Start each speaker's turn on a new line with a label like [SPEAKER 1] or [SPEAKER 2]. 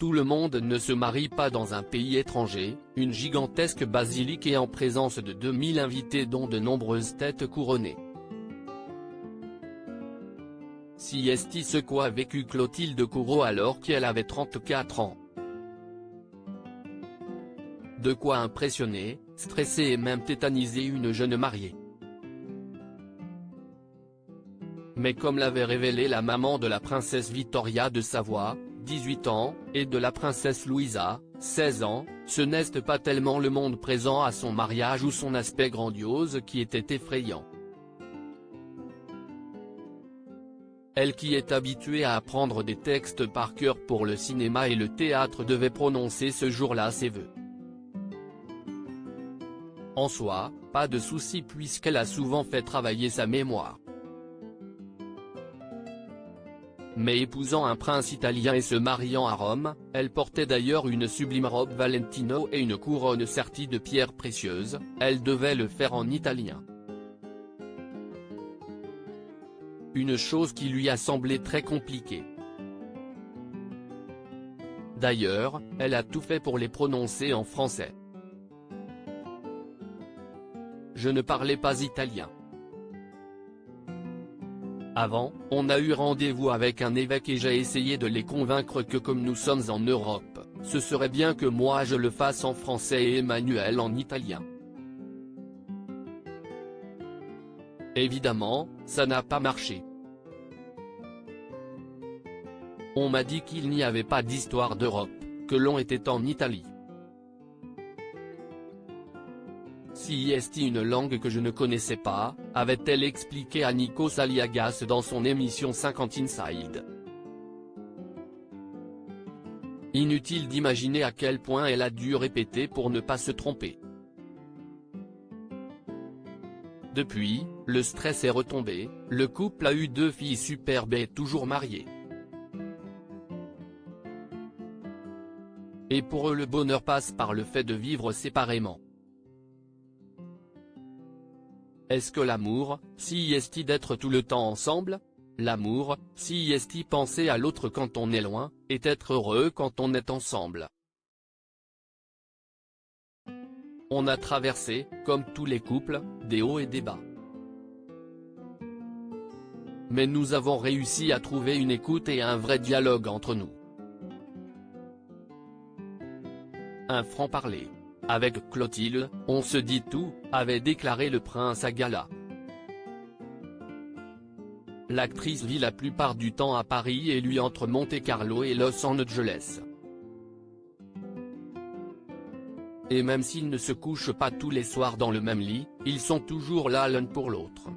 [SPEAKER 1] tout le monde ne se marie pas dans un pays étranger, une gigantesque basilique et en présence de 2000 invités dont de nombreuses têtes couronnées. Si est ce qu'a vécu Clotilde Courreau alors qu'elle avait 34 ans. De quoi impressionner, stresser et même tétaniser une jeune mariée. Mais comme l'avait révélé la maman de la princesse Victoria de Savoie, 18 ans, et de la princesse Louisa, 16 ans, ce n'est pas tellement le monde présent à son mariage ou son aspect grandiose qui était effrayant. Elle qui est habituée à apprendre des textes par cœur pour le cinéma et le théâtre devait prononcer ce jour-là ses vœux. En soi, pas de souci puisqu'elle a souvent fait travailler sa mémoire. Mais épousant un prince italien et se mariant à Rome, elle portait d'ailleurs une sublime robe Valentino et une couronne sertie de pierres précieuses, elle devait le faire en italien. Une chose qui lui a semblé très compliquée. D'ailleurs, elle a tout fait pour les prononcer en français. Je ne parlais pas italien. Avant, on a eu rendez-vous avec un évêque et j'ai essayé de les convaincre que comme nous sommes en Europe, ce serait bien que moi je le fasse en français et Emmanuel en italien. Évidemment, ça n'a pas marché. On m'a dit qu'il n'y avait pas d'histoire d'Europe, que l'on était en Italie. Si est une langue que je ne connaissais pas, avait-elle expliqué à Nikos Aliagas dans son émission 50 Inside. Inutile d'imaginer à quel point elle a dû répéter pour ne pas se tromper. Depuis, le stress est retombé, le couple a eu 2 filles superbes et est toujours marié. Et pour eux le bonheur passe par le fait de vivre séparément. Est-ce que l'amour, si est d'être tout le temps ensemble? L'amour, si est penser à l'autre quand on est loin, et être heureux quand on est ensemble. On a traversé, comme tous les couples, des hauts et des bas. Mais nous avons réussi à trouver une écoute et un vrai dialogue entre nous. Un franc-parler. Avec Clotilde, on se dit tout, avait déclaré le prince à gala. L'actrice vit la plupart du temps à Paris et lui entre Monte-Carlo et Los Angeles. Et même s'ils ne se couchent pas tous les soirs dans le même lit, ils sont toujours là l'un pour l'autre.